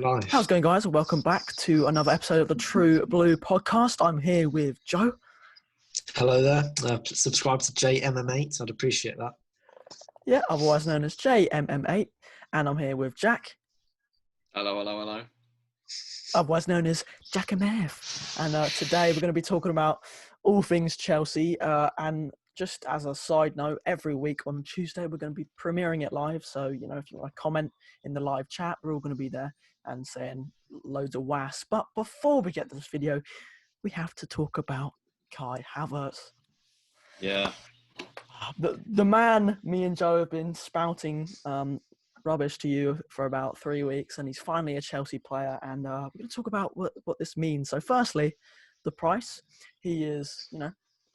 How's it going, guys? Welcome back to another episode of the True Blue podcast. I'm here with Joe. Hello there. Subscribe to JMM8. I'd appreciate that. Yeah, otherwise known as JMM8. And I'm here with Jack. Hello. Otherwise known as Jack MF. And today we're going to be talking about all things Chelsea. And just as a side note, every week on Tuesday we're going to be premiering it live. So, if you want to comment in the live chat, we're all going to be there and saying loads of was. But before we get to this video, we have to talk about Kai Havertz. Yeah. The man me and Joe have been spouting rubbish to you for about 3 weeks, and he's finally a Chelsea player, and we're going to talk about what this means. So firstly, the price. He is,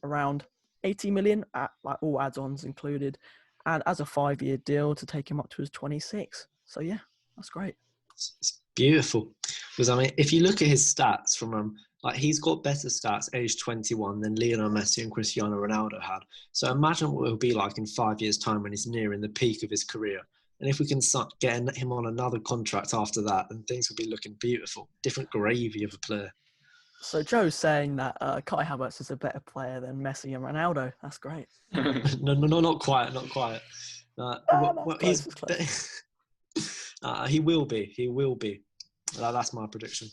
around 80 million at all add-ons included, and as a 5-year deal to take him up to his 26. So yeah, that's great. It's beautiful. Because if you look at his stats from he's got better stats age 21 than Lionel Messi and Cristiano Ronaldo had. So imagine what it'll be like in 5 years' time when he's nearing the peak of his career. And if we can start getting him on another contract after that, then things will be looking beautiful. Different gravy of a player. So Joe's saying that Kai Havertz is a better player than Messi and Ronaldo. That's great. No, not quite. He will be. That's my prediction.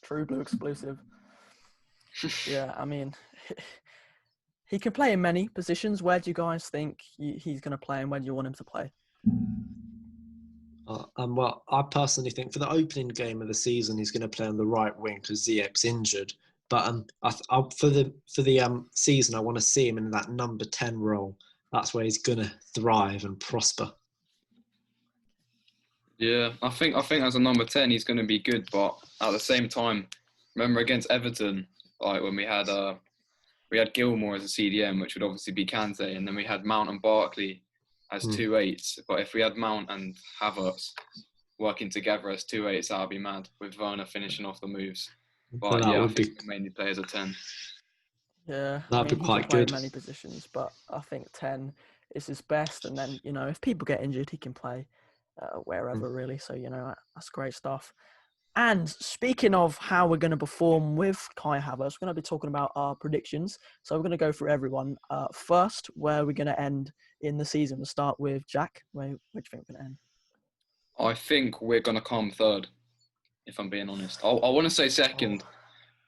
True Blue exclusive. Yeah, he can play in many positions. Where do you guys think he's going to play, and where do you want him to play? Well, I personally think for the opening game of the season, he's going to play on the right wing because Ziyech's injured. But for the season, I want to see him in that number 10 role. That's where he's going to thrive and prosper. Yeah, I think as a number 10, he's going to be good. But at the same time, remember against Everton, when we had Gilmour as a CDM, which would obviously be Kante, and then we had Mount and Barkley as 2/8. But if we had Mount and Havertz working together as 2/8, that would be mad, with Werner finishing off the moves. But I think we mainly play as a 10. Yeah, that'd be quite he can good. play in many positions, but I think 10 is his best. And then, if people get injured, he can play wherever, really. So, that's great stuff. And speaking of how we're going to perform with Kai Havertz, we're going to be talking about our predictions. So we're going to go through everyone. First, where we're going to end in the season. We'll start with Jack. Where do you think we're going to end? I think we're going to come third, if I'm being honest. I want to say second,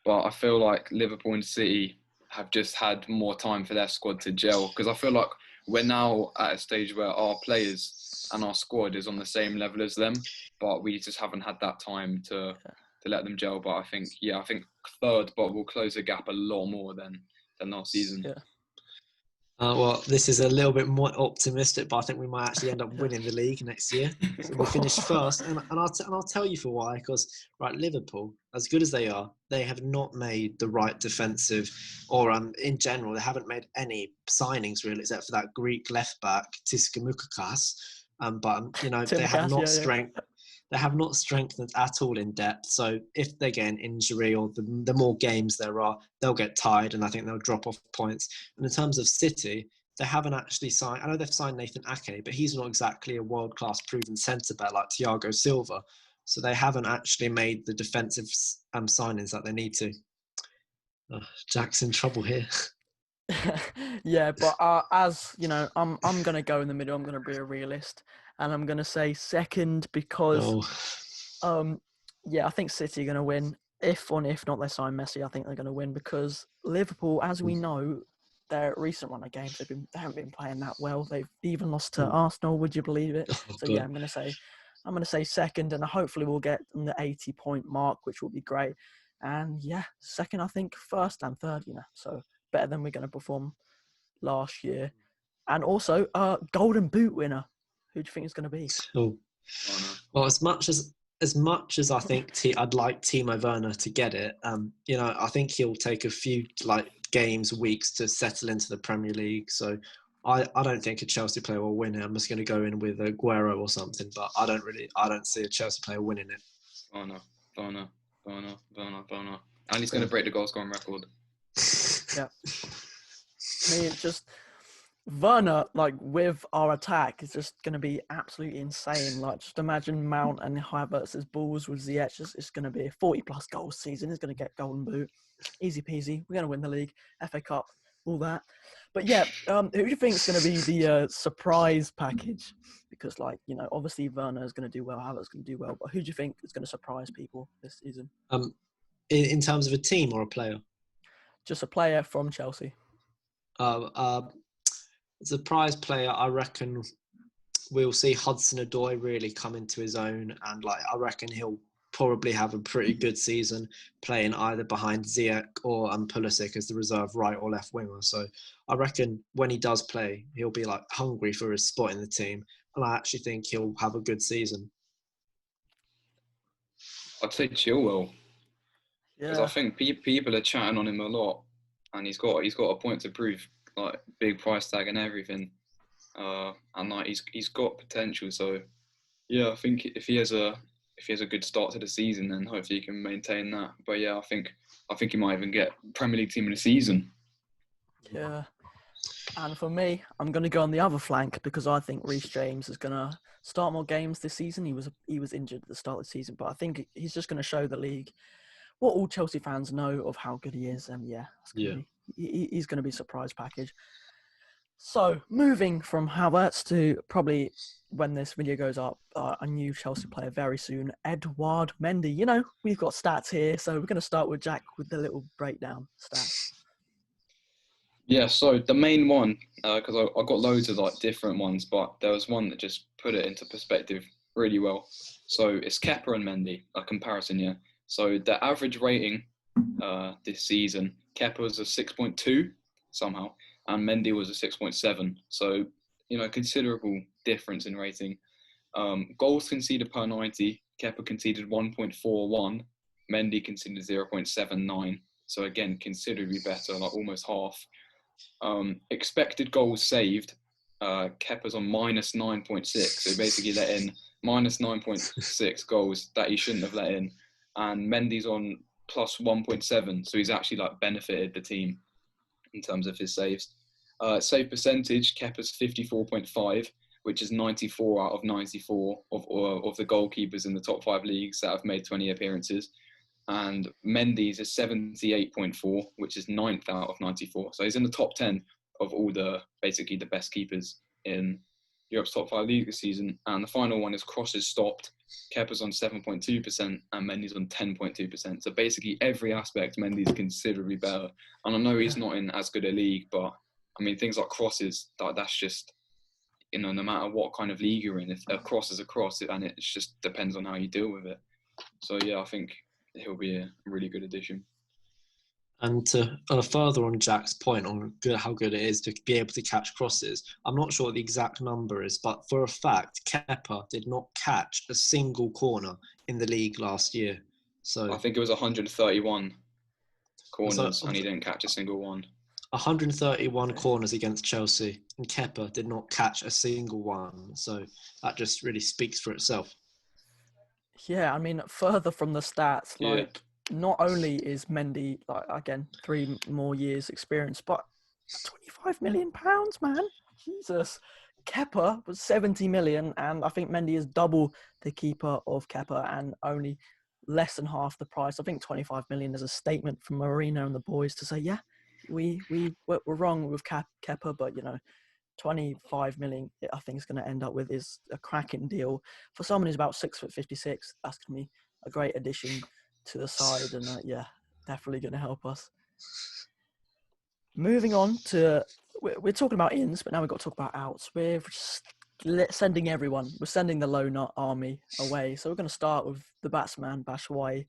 but I feel like Liverpool and City have just had more time for their squad to gel. Because I feel like we're now at a stage where our players and our squad is on the same level as them, but we just haven't had that time to let them gel. But I think third, but we'll close the gap a lot more than last season. Yeah. Well, this is a little bit more optimistic, but I think we might actually end up winning the league next year. So we'll finish first, and I'll tell you for why. Because Liverpool, as good as they are, they have not made the right defensive, or in general, they haven't made any signings really, except for that Greek left back Tiscimukas. But they have not They have not strengthened at all in depth. So if they get an injury or the more games there are, they'll get tired, and I think they'll drop off points. And in terms of City, they haven't actually signed. I know they've signed Nathan Ake, but he's not exactly a world-class proven centre-back like Thiago Silva. So they haven't actually made the defensive signings that they need to. Jack's in trouble here. Yeah, but as I'm going to go in the middle. I'm going to be a realist, and I'm going to say second because, I think City are going to win. If not they sign Messi, I think they're going to win because Liverpool, as we know, their recent run of games they haven't been playing that well. They've even lost to Arsenal. Would you believe it? Yeah, I'm going to say second, and hopefully we'll get the 80-point mark, which will be great. And yeah, second, I think first and third. So better than we're going to perform last year. And also, Golden Boot winner. Who do you think it's going to be? Well, as much as I think I'd like Timo Werner to get it, I think he'll take a few games, weeks to settle into the Premier League. So I don't think a Chelsea player will win it. I'm just going to go in with Aguero or something, but I don't see a Chelsea player winning it. Werner. And he's going to break the goal scoring record. Yeah. Werner, like with our attack, is just going to be absolutely insane. Like, just imagine Mount and Havertz's balls with Ziyech. It's going to be a 40-plus goal season. He's going to get Golden Boot. Easy peasy. We're going to win the league, FA Cup, all that. But yeah, who do you think is going to be the surprise package? Because, like, you know, obviously Werner is going to do well, Havertz is going to do well. But who do you think is going to surprise people this season? In terms of a team or a player? Just a player from Chelsea. Surprise player, I reckon we'll see Hudson-Odoi really come into his own, and like I reckon he'll probably have a pretty good season playing either behind Ziyech or Pulisic as the reserve right or left winger. So I reckon when he does play, he'll be like hungry for his spot in the team, and I actually think he'll have a good season. I'd say Chilwell, because I think people are chatting on him a lot, and he's got a point to prove, like big price tag and everything, and like he's got potential. So yeah, I think if he has a good start to the season, then hopefully he can maintain that. But yeah, I think he might even get Premier League team of the season. Yeah. And for me, I'm going to go on the other flank because I think Reece James is going to start more games this season. He was injured at the start of the season, but I think he's just going to show the league what all Chelsea fans know of how good he is. And yeah, he's going to be a surprise package. So moving from Havertz to probably when this video goes up, a new Chelsea player very soon, Edouard Mendy. You know, we've got stats here, so we're going to start with Jack with the little breakdown stats. Yeah, so the main one, because I got loads of like different ones, but there was one that just put it into perspective really well. So it's Kepa and Mendy, a comparison, yeah. So the average rating this season, Kepa was a 6.2 somehow, and Mendy was a 6.7. So, you know, considerable difference in rating. Goals conceded per 90, Kepa conceded 1.41, Mendy conceded 0.79. So again, considerably better, like almost half. Expected goals saved, Kepa's on minus 9.6. So basically let in minus 9.6 goals that he shouldn't have let in. And Mendy's on plus 1.7. So he's actually like benefited the team in terms of his saves. Save percentage, Kepa's 54.5, which is 94 out of 94 of the goalkeepers in the top 5 leagues that have made 20 appearances. And Mendy's is 78.4, which is 9th out of 94. So he's in the top 10 of all basically the best keepers in Europe's top 5 league this season. And the final one is crosses stopped. Kepa's on 7.2% and Mendy's on 10.2%. So basically every aspect, Mendy's considerably better. And I know he's not in as good a league, but I mean, things like crosses, that's just, you know, no matter what kind of league you're in, if a cross is a cross, and it just depends on how you deal with it. So yeah, I think he'll be a really good addition. And to further on Jack's point on how good it is to be able to catch crosses, I'm not sure what the exact number is, but for a fact, Kepa did not catch a single corner in the league last year. So I think it was 131 corners, and he didn't catch a single one. 131 corners against Chelsea, and Kepa did not catch a single one. So that just really speaks for itself. Yeah, I mean, further from the stats, like, not only is Mendy, like, again, 3 more years experience, but £25 million, man. Jesus. Kepa was 70 million, and I think Mendy is double the keeper of Kepa and only less than half the price. I think 25 million is a statement from Marino and the boys to say, yeah, we're wrong with Kepa, but, you know, 25 million, I think, is going to end up with is a cracking deal for someone who's about 6'56". That's going to be a great addition to the side, and yeah, definitely going to help us. Moving on to, we're talking about ins, but now we've got to talk about outs. We're just sending everyone. We're sending the loan army away. So we're going to start with the batsman, Batshuayi,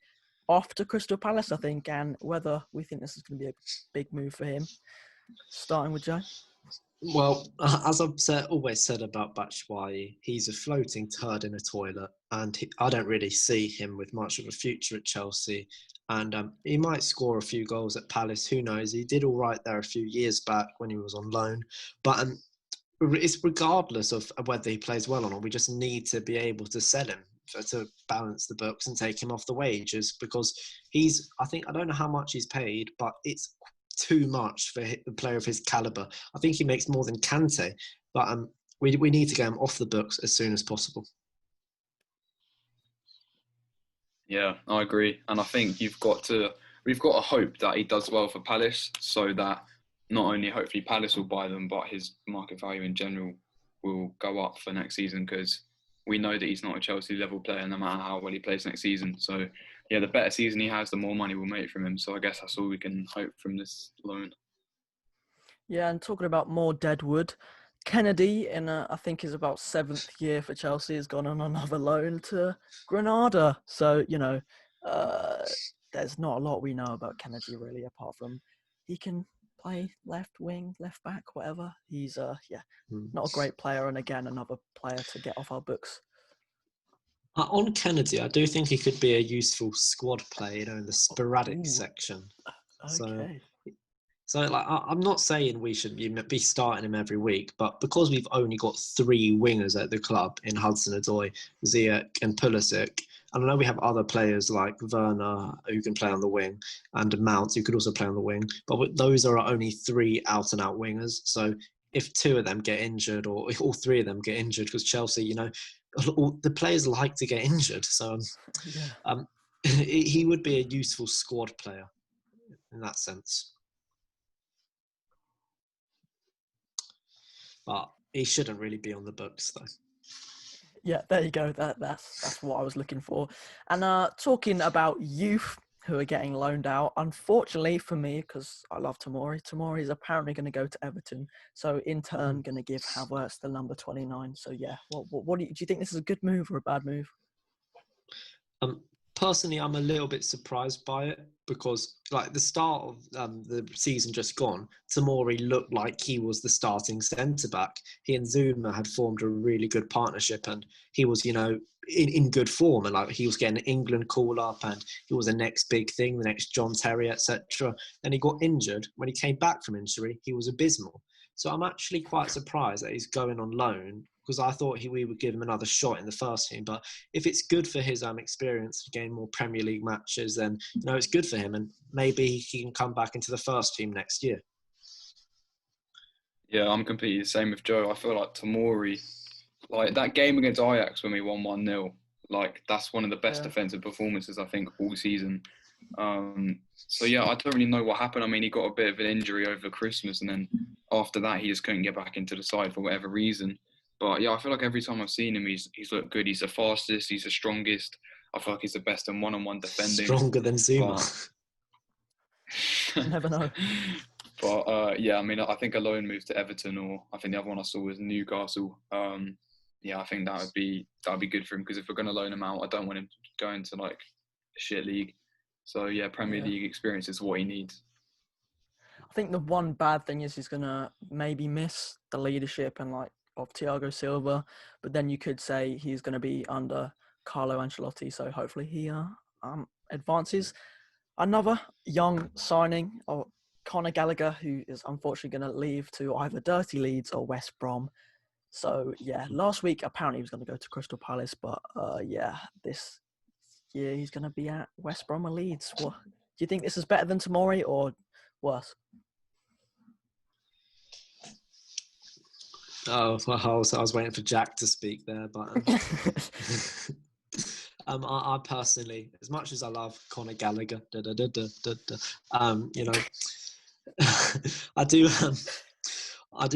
off to Crystal Palace, I think, and whether we think this is going to be a big move for him. Starting with Joe. Well, as I've always said about Batshuayi, he's a floating turd in a toilet, and I don't really see him with much of a future at Chelsea. And he might score a few goals at Palace. Who knows? He did all right there a few years back when he was on loan. But it's regardless of whether he plays well or not. We just need to be able to sell him to balance the books and take him off the wages, because I don't know how much he's paid, but it's too much for a player of his caliber. I think he makes more than Kante, but we need to get him off the books as soon as possible. Yeah, I agree, and I think we've got to hope that he does well for Palace, so that not only hopefully Palace will buy them, but his market value in general will go up for next season, because we know that he's not a Chelsea level player no matter how well he plays next season. So yeah, the better season he has, the more money we'll make from him. So I guess that's all we can hope from this loan. Yeah, and talking about more deadwood, Kennedy, in I think his about 7th year for Chelsea, has gone on another loan to Granada. So, there's not a lot we know about Kennedy really, apart from he can play left wing, left back, whatever. He's not a great player, and again, another player to get off our books. On Kennedy, I do think he could be a useful squad player, in the sporadic section. Okay. So I'm not saying we should be starting him every week, but because we've only got 3 wingers at the club in Hudson-Odoi, Ziyech and Pulisic, and I know we have other players like Werner who can play on the wing and Mount who could also play on the wing, but those are only 3 out-and-out wingers. So if 2 of them get injured, or if all 3 of them get injured, because Chelsea, the players like to get injured. So he would be a useful squad player in that sense. But he shouldn't really be on the books, though. Yeah, there you go. That's what I was looking for. And talking about youth who are getting loaned out, unfortunately for me, because I love Tomori is apparently going to go to Everton. So in turn, going to give Havertz the number 29. So yeah, what do you think this is a good move or a bad move? Personally, I'm a little bit surprised by it, because like the start of the season just gone, Tomori looked like he was the starting centre-back. He and Zuma had formed a really good partnership, and he was, in good form, and like he was getting an England call-up, and he was the next big thing, the next John Terry, etc. Then he got injured. When he came back from injury, he was abysmal. So I'm actually quite surprised that he's going on loan, because I thought we would give him another shot in the first team. But if it's good for his experience to gain more Premier League matches, then it's good for him, and maybe he can come back into the first team next year. Yeah, I'm completely the same with Joe. I feel like Tomori, like that game against Ajax when we won 1-0, like that's one of the best defensive performances I think all season. So yeah, I don't really know what happened. I mean, he got a bit of an injury over Christmas, and then after that he just couldn't get back into the side for whatever reason. But yeah, I feel like every time I've seen him, he's looked good. He's the fastest. He's the strongest. I feel like he's the best in one-on-one defending. Stronger than Zuma. Never know. But yeah, I mean, I think a loan move to Everton, or I think the other one I saw was Newcastle. Yeah, I think that would be good for him, because if we're going to loan him out, I don't want him to go into like a shit league. So yeah, Premier League experience is what he needs. I think the one bad thing is he's gonna maybe miss the leadership and of Thiago Silva, but then you could say he's going to be under Carlo Ancelotti, so hopefully he advances. Another young signing of Conor Gallagher, who is unfortunately going to leave to either Dirty Leeds or West Brom. So yeah, last week apparently he was going to go to Crystal Palace, but this year he's going to be at West Brom or Leeds. What do you think? This is better than Tomori or worse? Oh, well, I was waiting for Jack to speak there, but I personally, as much as I love Conor Gallagher, I do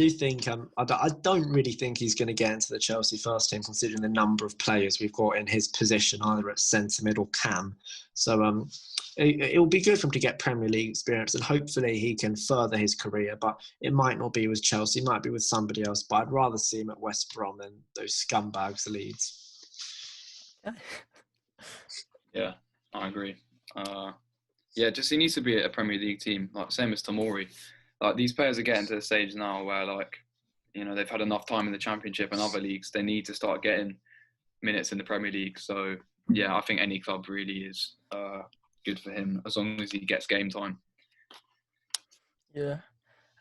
think I don't really think he's going to get into the Chelsea first team, considering the number of players we've got in his position, either at centre mid or cam. So it will be good for him to get Premier League experience, and hopefully he can further his career. But it might not be with Chelsea, it might be with somebody else. But I'd rather see him at West Brom than those scumbags, the Leeds. Yeah, I agree. Yeah, just he needs to be at a Premier League team, like same as Tomori. Like these players are getting to the stage now where they've had enough time in the Championship and other leagues. They need to start getting minutes in the Premier League. So yeah, I think any club really is good for him as long as he gets game time. Yeah,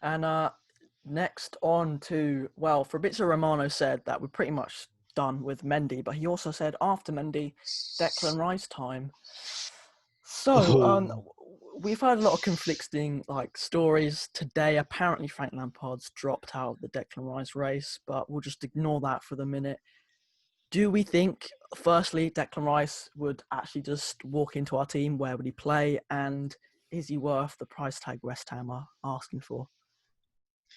and next on to Fabrizio Romano said that we're pretty much done with Mendy, but he also said after Mendy, Declan Rice time. So we've heard a lot of conflicting stories today. Apparently, Frank Lampard's dropped out of the Declan Rice race, but we'll just ignore that for the minute. Do we think, firstly, Declan Rice would actually just walk into our team? Where would he play? And is he worth the price tag West Ham are asking for?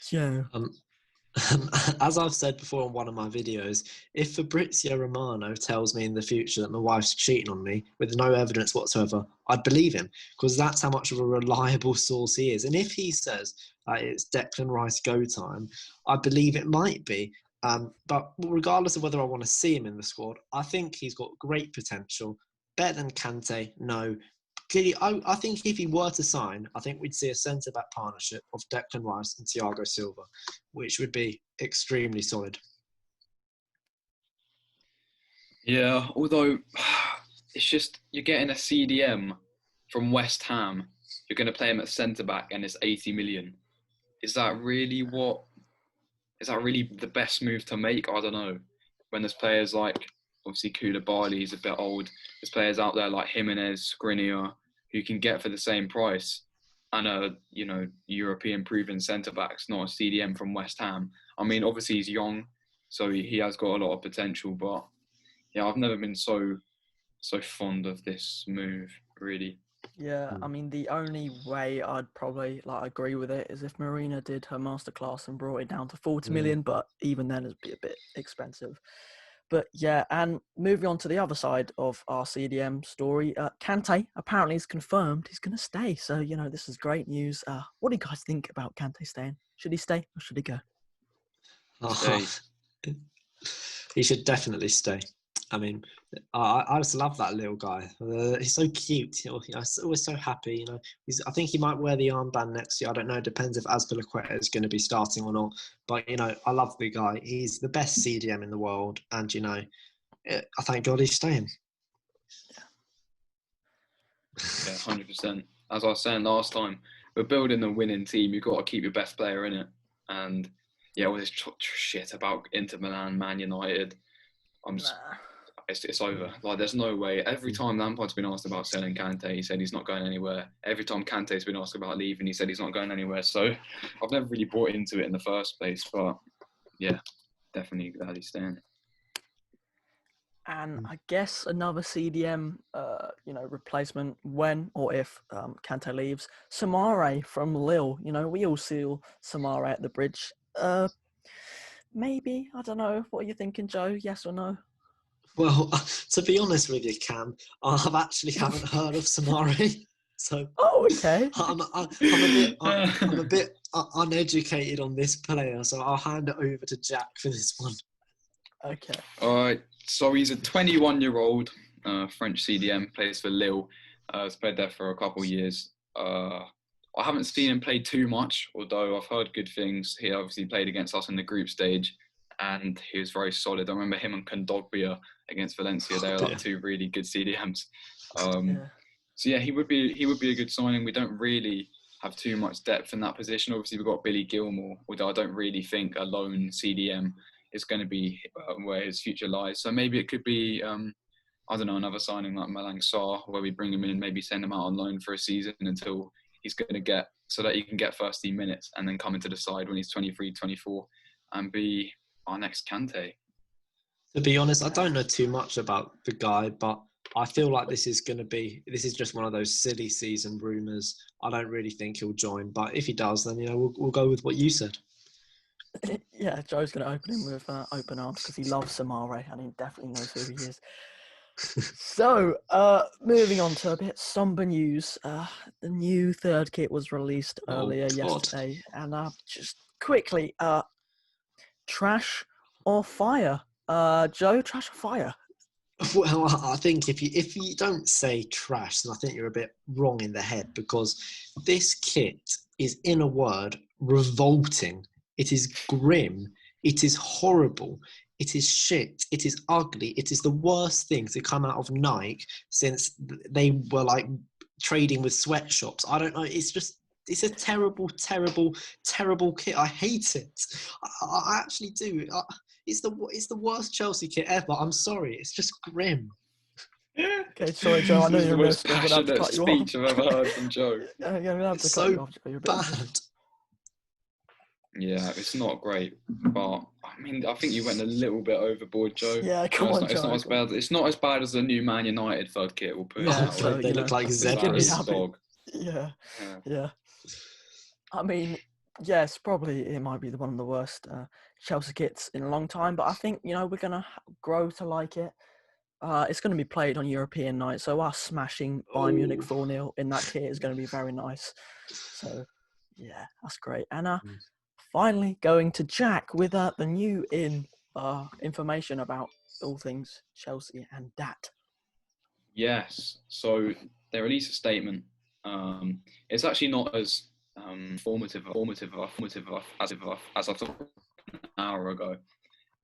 Joe. As I've said before on one of my videos, if Fabrizio Romano tells me in the future that my wife's cheating on me with no evidence whatsoever, I'd believe him, because that's how much of a reliable source he is. And if he says it's Declan Rice go time, I believe it might be. But regardless of whether I want to see him in the squad, I think he's got great potential. Better than Kante, no. I think if he were to sign, I think we'd see a centre-back partnership of Declan Rice and Thiago Silva, which would be extremely solid. Yeah, although it's just you're getting a CDM from West Ham. You're going to play him at centre-back and it's 80 million. Is that really the best move to make? I don't know. When there's players like, obviously Koulibaly is a bit old. There's players out there like Jimenez, Skriniar, who you can get for the same price, and European proven centre backs, not a CDM from West Ham. I mean, obviously he's young, so he has got a lot of potential. But yeah, I've never been so fond of this move, really. Yeah, I mean, the only way I'd probably agree with it is if Marina did her masterclass and brought it down to 40 million, but even then it'd be a bit expensive. But yeah, and moving on to the other side of our CDM story, Kante apparently is confirmed he's going to stay. So, this is great news. What do you guys think about Kante staying? Should he stay or should he go? Stay. He should definitely stay. I mean, I just love that little guy. He's so cute. He's always so happy. I think he might wear the armband next year. I don't know. It depends if Azpilicueta is going to be starting or not. But I love the guy. He's the best CDM in the world, and I thank God he's staying. Yeah, 100%. As I was saying last time, we're building a winning team. You've got to keep your best player in it. And yeah, all this shit about Inter Milan, Man United, it's over. There's no way. Every time Lampard's been asked about selling Kante, he said he's not going anywhere. Every time Kante's been asked about leaving, he said he's not going anywhere. So I've never really bought into it in the first place. But yeah, definitely glad he's staying. And I guess another CDM, replacement when or if Kante leaves. Samare from Lille. We all see Samare at the bridge. Maybe. I don't know. What are you thinking, Joe? Yes or no? Well, to be honest with you, Cam, I haven't heard of Samari, so okay. I'm a bit uneducated on this player, so I'll hand it over to Jack for this one. Okay. All right. So he's a 21-year-old French CDM, plays for Lille. He's played there for a couple of years. I haven't seen him play too much, although I've heard good things. He obviously played against us in the group stage, and he was very solid. I remember him and Kondogbia against Valencia. They were two really good CDMs. So yeah, he would be a good signing. We don't really have too much depth in that position. Obviously, we've got Billy Gilmore, although I don't really think a lone CDM is going to be where his future lies. So maybe it could be, another signing like Malang Sarr, where we bring him in, maybe send him out on loan for a season until he's going to get, so that he can get first team minutes and then come into the side when he's 23, 24 and be our next Kante. To be honest, I don't know too much about the guy, but I feel like this is just one of those silly season rumours. I don't really think he'll join, but if he does, then we'll go with what you said. Yeah, Joe's going to open him with open arms because he loves Samare and he definitely knows who he is. So, moving on to a bit somber news. The new third kit was released earlier yesterday, and just quickly, trash or fire? Joe, trash or fire? Well, I think if you don't say trash, then I think you're a bit wrong in the head, because this kit is, in a word, revolting. It is grim. It is horrible. It is shit. It is ugly. It is the worst thing to come out of Nike since they were trading with sweatshops. I don't know. It's a terrible, terrible, terrible kit. I hate it. I actually do. It's the worst Chelsea kit ever. I'm sorry. It's just grim. Okay, sorry, Joe. I know This is you're the most emotional. I'm gonna have to passionate cut you off. speech I've ever heard from Joe. Yeah, I'm gonna have to It's cut you so off, Joe. You're a bit emotional. bad. Yeah, it's not great, but I mean, I think you went a little bit overboard, Joe. Yeah, come on, It's Joe. not as bad. It's not as bad as the new Man United third kit. We'll put it Yeah, that so way. They you look know, like we can be zebras. happy. Dog. Yeah, Yeah. yeah. I mean, yes, probably it might be one of the worst Chelsea kits in a long time, but I think we're gonna grow to like it. It's going to be played on European night, so us smashing Bayern Munich 4-0 in that kit is going to be very nice. So, yeah, that's great. And finally, going to Jack with the new information about all things Chelsea and that. Yes. So they released a statement. It's actually not as formative as I thought an hour ago.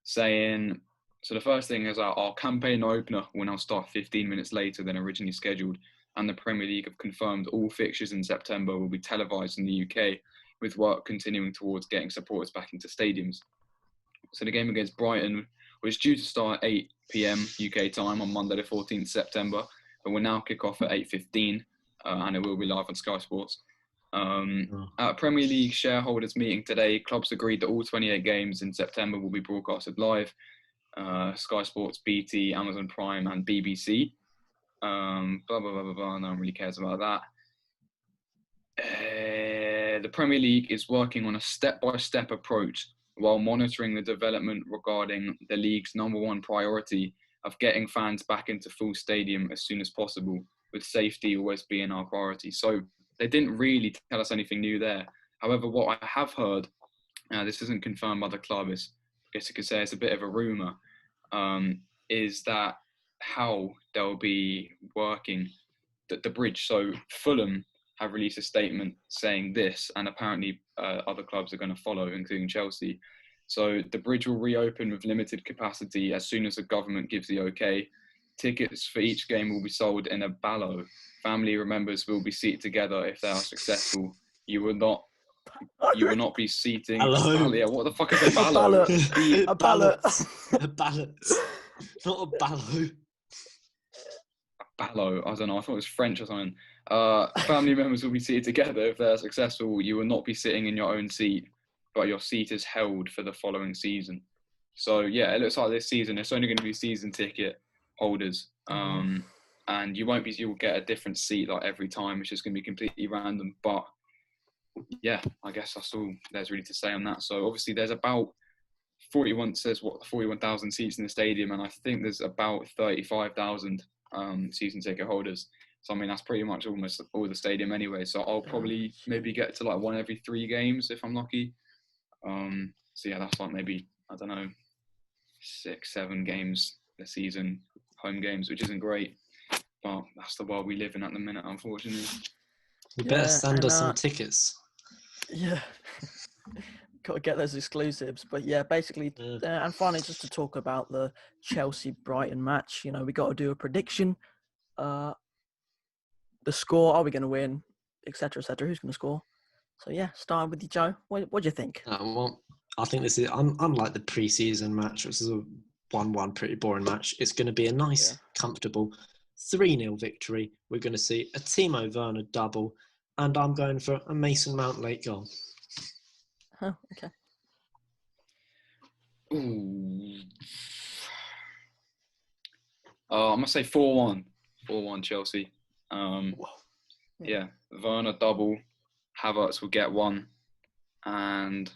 Saying, so the first thing is our campaign opener will now start 15 minutes later than originally scheduled, and the Premier League have confirmed all fixtures in September will be televised in the UK, with work continuing towards getting supporters back into stadiums. So the game against Brighton was due to start at 8 p.m. UK time on Monday the 14th September, but will now kick off at 8:15, and it will be live on Sky Sports. At a Premier League shareholders meeting today, clubs agreed that all 28 games in September will be broadcasted live. Sky Sports, BT, Amazon Prime, and BBC. Blah, blah, blah, blah, blah. No one really cares about that. The Premier League is working on a step-by-step approach while monitoring the development regarding the league's number one priority of getting fans back into full stadium as soon as possible, with safety always being our priority. So they didn't really tell us anything new there. However, what I have heard, this isn't confirmed by the club, I guess you could say it's a bit of a rumour, is that how they'll be working the bridge. So Fulham have released a statement saying this, and apparently other clubs are going to follow, including Chelsea. So the bridge will reopen with limited capacity as soon as the government gives the okay. Tickets for each game will be sold in a ballo. Family members will be seated together if they are successful. You will not be seating. Hello. Yeah, what the fuck is a ballo? ballot. A ballot. A ballot. Not a ballo. Ballo. I don't know. I thought it was French or something. Family members will be seated together if they're successful. You will not be sitting in your own seat, but your seat is held for the following season. So yeah, it looks like this season it's only going to be season ticket holders, and you'll get a different seat like every time. It's just going to be completely random. But yeah, I guess that's all there's really to say on that. So obviously there's about 41,000 seats in the stadium, and I think there's about 35,000 season ticket holders. So I mean that's pretty much almost all the stadium anyway. So I'll probably maybe get to like one every 3 games if I'm lucky. So yeah, that's like maybe, I don't know, 6-7 games a season, home games, which isn't great, but that's the world we live in at the minute, unfortunately. You better send us some tickets. Yeah. Got to get those exclusives. But yeah, basically, and finally, just to talk about the Chelsea-Brighton match, we got to do a prediction. The score, are we going to win, etc., etc. Who's going to score? So yeah, starting with you, Joe. What do you think? Well, I think this is unlike the pre-season match, which is a 1-1 pretty boring match. It's going to be a nice, comfortable 3-0 victory. We're going to see a Timo Werner double, and I'm going for a Mason Mount late goal. Oh, okay. Ooh. I'm going to say 4-1. 4-1 Chelsea. Yeah, Werner double. Havertz will get one. And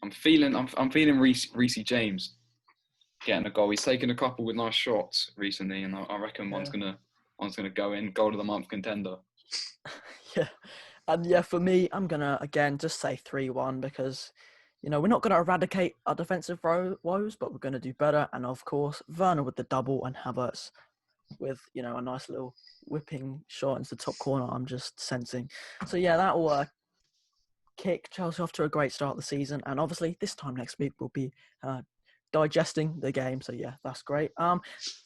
I'm feeling Reece James getting a goal. He's taken a couple with nice shots recently, and I reckon one's gonna go in. Goal of the month contender. Yeah. And yeah, for me, I'm going to, again, just say 3-1 because, we're not going to eradicate our defensive woes, but we're going to do better. And, of course, Werner with the double and Havertz with, a nice little whipping shot into the top corner, I'm just sensing. So, yeah, that will kick Chelsea off to a great start of the season. And, obviously, this time next week we'll be digesting the game. So, yeah, that's great. That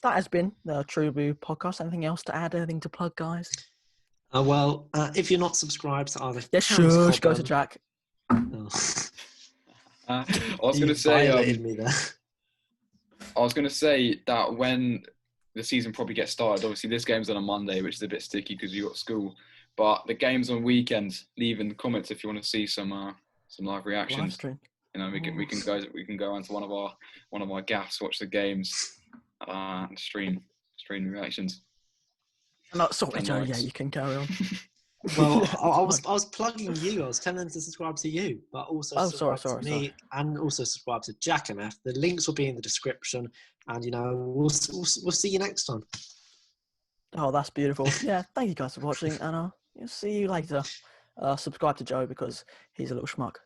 has been the True Blue podcast. Anything else to add? Anything to plug, guys? If you're not subscribed to either... Shush, go to Jack. Oh. I was going to say... violated me there. I was going to say that when the season probably gets started. Obviously, this game's on a Monday, which is a bit sticky because you got school. But the game's on weekends. Leave in the comments if you want to see some live reactions. Live stream. You know, we can go onto one of our gaffs, watch the games, and stream reactions. No, sorry, Joe. Yeah, you can carry on. Well, I was plugging you. I was telling them to subscribe to you, but also subscribe to me and also subscribe to Jack MF. The links will be in the description, and we'll see you next time. Oh, that's beautiful. Yeah, thank you guys for watching, and I'll see you later. Subscribe to Joe because he's a little schmuck.